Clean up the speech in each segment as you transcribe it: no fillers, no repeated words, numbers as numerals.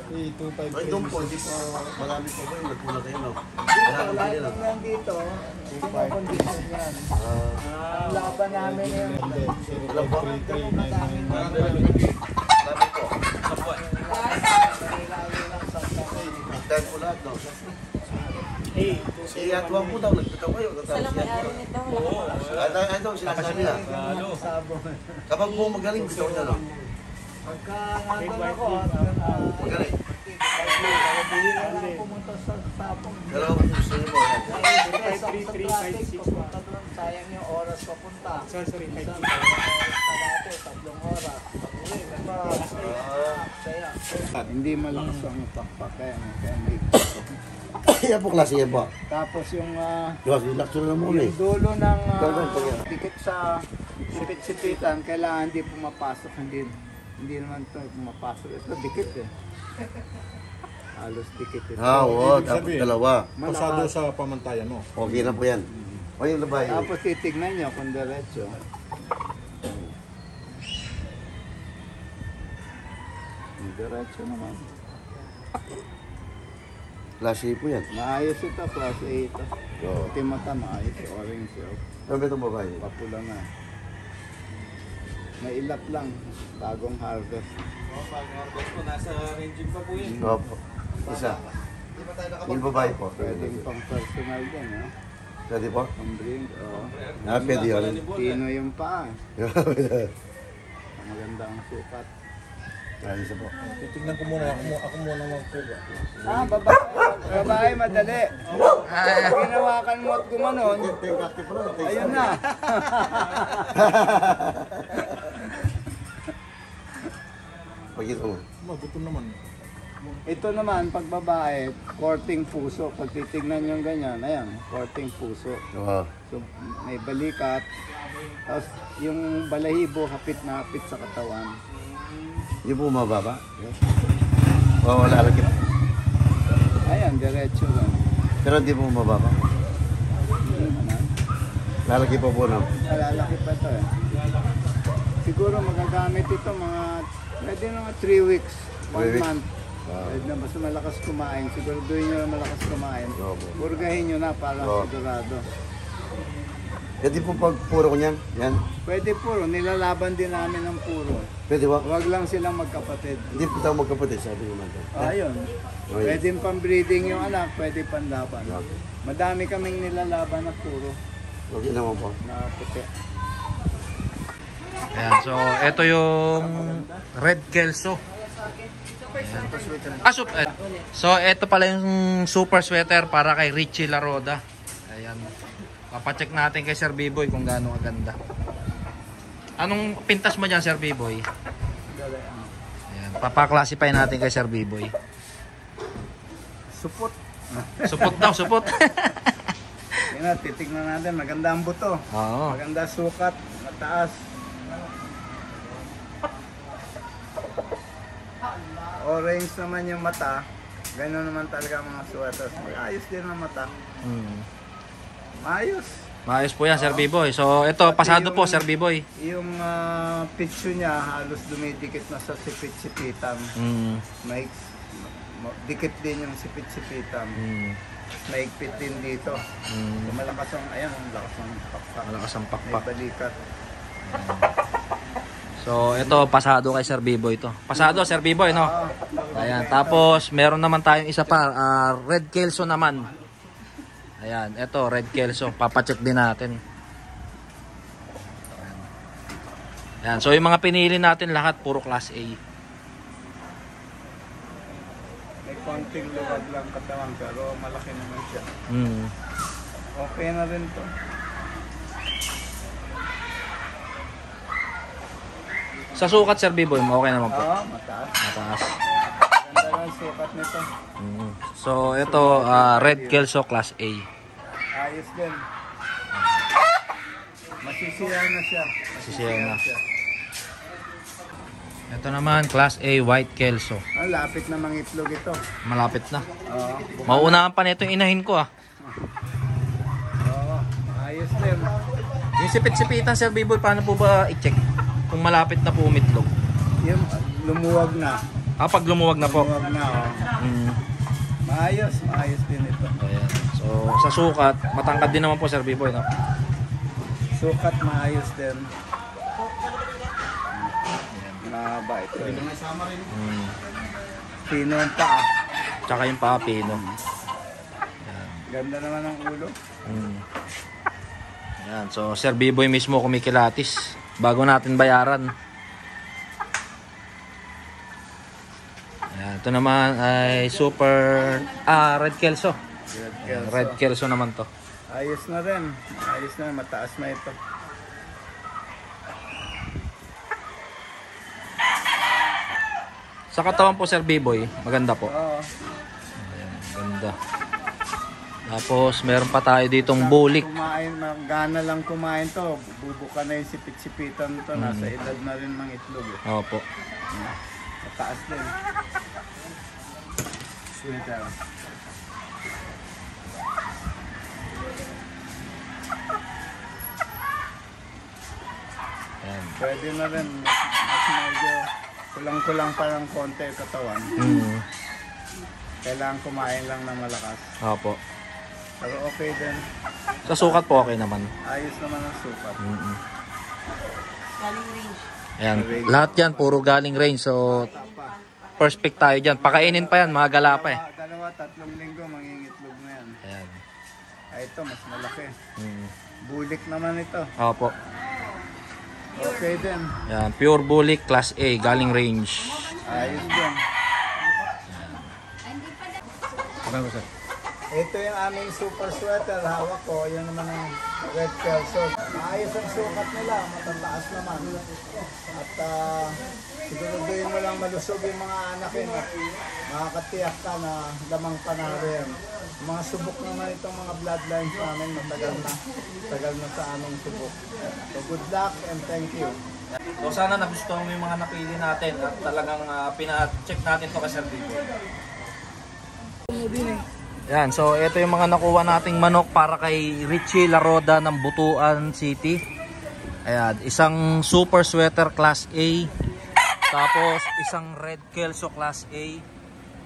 Ay, doon po, marami po ba yung nagpuna kayo, no? Lahat ng nandito, pinakondisyon yan. Ang laban namin yung Ilan po? madaming Dami po. Dahil po lahat, no? Si Atwang po daw, nagpitaw kayo. Sila may-ari nito. Ay, daw, sinasabi na. Kapag po magaling, bitaw niya, no? Pagka nandun ako, Magaling. bihira lang pumunta sa sabong. Pero gusto niyo po, yan. Pupunta doon, sayang yung oras papunta. Sorry, 5 oras, 3 oras. Hindi malakas ang pakpak kaya may Yan po klase yan po. tapos yung Diba, relax na muna eh. yung dulo ng dikit sa sipit-sipitan, kailangan hindi pumapasok, hindi naman ito pumapasok. Ito dikit eh. Halos dikit ito. Oo, dapat dalawa. Pasado sa pamantayan mo. Okay na po yan. O yung labay. Tapos titignan nyo kung diretso. Diretso naman. Klase po yan. Maayos ito, class A ito. Oo. Pati mata maayos, orange yun. Ano ba itong babae? Papula na. May ilap lang, bagong harvest. Nasa ranging pa po yan. Opo. Isa. Yung babae po. Pwedeng pang personal din, ha? Pwede po? Pang drink, oo. Pwede yun. Tino yung paa. Maganda ang sukat. Kaya isa po. Titignan ko muna, ako muna magkuha. Babae madali. Ginawakan mo at gumanon, ayun na. Pagkita mo. Magutom naman. Ito naman, pag babae, courting puso. Pag titignan yung ganyan, ayan, courting puso. Oo. So, may balikat. Tapos, yung balahibo, hapit na hapit sa katawan. Hindi po mababa. Oo, wala rin. Ayan, diretso lang. Pero hindi po mababa. Lalaki pa po na. Malalaki pa ito eh. Siguro magagamit ito pwede mga 3 weeks, 1 month. Pwede na basta malakas kumain. Siguraduhin nyo na malakas kumain. Burgahin nyo na para sigurado. Pwede po pag puro ko niyan. Yan. Pwede puro, nilalaban din namin ng puro. Pwede ba? Huwag lang silang magkapatid. Hindi po tayo magkapatid, sabi ko natin. Ayun. Pwede pang-breeding yung anak, pwede panlaban. Madami kaming nilalaban na puro Okay naman po. na puti. Ayan, so ito yung Red Kelso. So ito pala yung super sweater para kay Richie Laroda. Ayan. Papacheck natin kay Sir B-Boy kung gaano kaganda. Anong pintas mo dyan, Sir B-Boy? Ayan, papaklasify natin kay Sir B-Boy. Supot. Supot daw, supot. Yan na, titignan natin. Maganda ang buto. Oo. Maganda sukat. Mataas. Orange naman yung mata. Ganun naman talaga ang mga sweaters. Ayos din ang mata. Ayos. Maayos po yan, Sir B-Boy. So ito, pasado po, Sir B-Boy. Yung picture niya halos dumidikit na sa sipit-sipitan. May dikit din yung sipit-sipitan. Maigpit din dito. So, malakas ang, ayan, malakas ang pakpak. Malakas ang May pakpak. balikat. So ito, pasado kay Sir B-Boy to. Pasado, Sir B-Boy, no? Ayan, tapos meron naman tayong isa pa, Red Kelso naman. Ayan, ito, Red Kelso. Papacheck din natin. Ayan, so yung mga pinili natin lahat, puro class A. May konting luwag lang katawan pero malaki naman siya. Okay na rin to. Sa sukat, Sir B-Boy, okay naman po. Oo, mataas. Mataas. Ganda ng sukat nito. So ito, Red Kelso class A. Ayos din. Masisiyaw na siya. Masisiyaw na. Ito naman, class A, White Kelso. Ang lapit na mangitlog ito. Malapit na. Oo. Mauunahan pa nito yung inahin ko, Oo, ayos din. Yung sipit-sipitan, Sir B-Boy, paano po ba i-check? Kung malapit na po umitlog. Yung lumuwag na. Pag lumuwag na po. Huwag na, oh. Mm. Maayos din ito. Ayan. So, sa sukat, matangkad din naman po, Sir Biboy, no? Sukat maayos din. Mahaba ito. Mm. Pino ang paa. Tsaka yung papi, no? Ganda naman ang ulo. Mm. Ayan. So, Sir Biboy mismo kumikilatis bago natin bayaran. Ayan. Ito naman ay super Red Kelso. Red Kelso naman to. Ayos na rin. Ayos na. Mataas na ito. Sa katawan po, Sir Biboy, maganda po. Oo. Ayan, ganda. Tapos meron pa tayo ditong bulik. Kumain, gana lang kumain to. Bubuka na yung sipit-sipitan to. Nasa edad na rin ng itlog. Eh. Opo. Mataas din. Sweater. Ayan. Pwede na rin. Mas medyo kulang-kulang pa ng konti yung katawan. Mm. Kailangan kumain lang ng malakas. Opo. Pero okay din. Sa sukat po okay naman. Ayos naman ang sukat. Mm-mm. Ayan. Lahat yan, puro galing range. So, first pick tayo dyan. Pakainin pa yan, mga gala pa eh. Dalawa, 3 linggo, mangingitlog na yan. Ayan. Ay, ito, mas malaki. Mm. Bulik naman ito. Opo. Okay din. Ayan. Pure bulik, class A, galing range. Ayos din. Ano sir? Ito yung aming super sweater. Hawak ko. Yan naman ang Red Kelso. Ayos ang sukat nila. Matataas naman. At siguraduhin mo lang malusog yung mga anakin at makakatiyak ka na lamang panalo yan. Mga subok naman itong mga bloodlines namin. Matagal na. Tagal na sa aming subok. So good luck and thank you. So sana nagustuhan mo yung mga napili natin at talagang pina-check natin to kay Sir Biboy. Yan, so ito yung mga nakuha nating manok para kay Richie Laroda ng Butuan City. Ayan, isang super sweater class A. Tapos isang red kelso class A.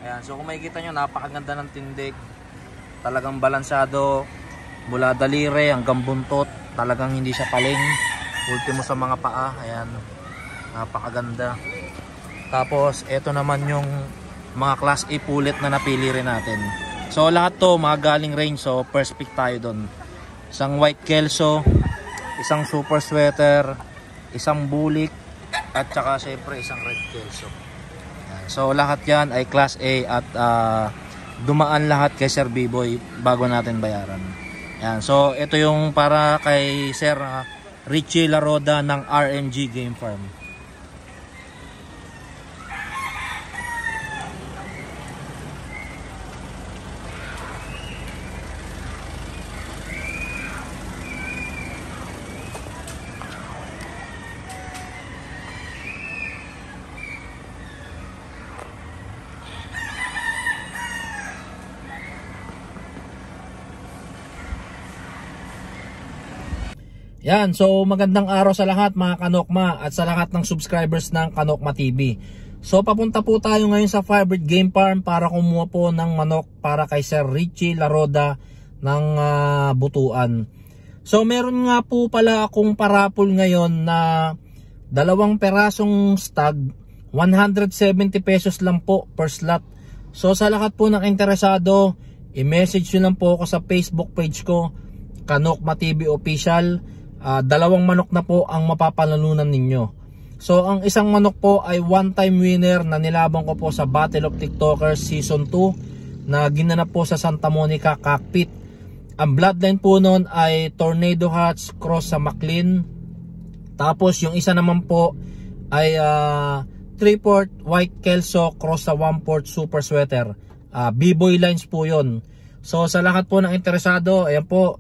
Ayan, so kung makikita nyo, napakaganda ng tindig. Talagang balansyado. Mula daliri hanggang buntot. Talagang hindi siya paling. Ultimo sa mga paa. Ayan, napakaganda. Tapos ito naman yung mga class A pulit na napili rin natin. So lahat to mga galing range, so first pick tayo doon. Isang white kelso, isang super sweater, isang bulik, at saka syempre isang red kelso. So lahat yan ay class A at dumaan lahat kay Sir Biboy bago natin bayaran. Yan. So ito yung para kay Sir Richie Laroda ng RMG Game Farm. Yan, so magandang araw sa lahat mga Kanokma at sa lahat ng subscribers ng Kanokma TV. So papunta po tayo ngayon sa Firebird Game Farm para kumuha po ng manok para kay Sir Richie Laroda ng Butuan. So meron nga po pala akong parapol ngayon na 2 perasong stag, 170 pesos lang po per slot. So sa lahat po ng interesado, i-message nyo lang po ako sa Facebook page ko, Kanokma TV Official. 2 manok na po ang mapapanalunan ninyo. So ang isang manok po ay one-time winner na nilabang ko po sa Battle of TikTokers Season 2 na ginanap po sa Santa Monica Cockpit. Ang bloodline po noon ay Tornado Hatch cross sa McLean. Tapos yung isa naman po ay 3-port White Kelso cross sa 1-port Super Sweater. B-boy lines po yon. So sa lahat po ng interesado, ayan po,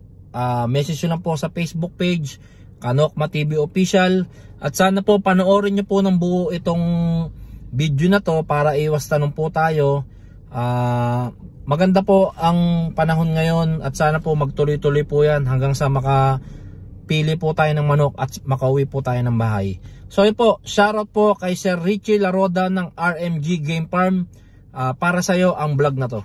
message nyo lang po sa Facebook page Kanokma TV Official at sana po panoorin nyo po ng buo itong video na to para iwas tanong po tayo. Maganda po ang panahon ngayon at sana po magtuloy-tuloy po yan hanggang sa pili po tayo ng manok at makauwi po tayo ng bahay. So yun po, shoutout po kay Sir Richie Laroda ng RMG Game Farm. Para sa iyo ang vlog na to.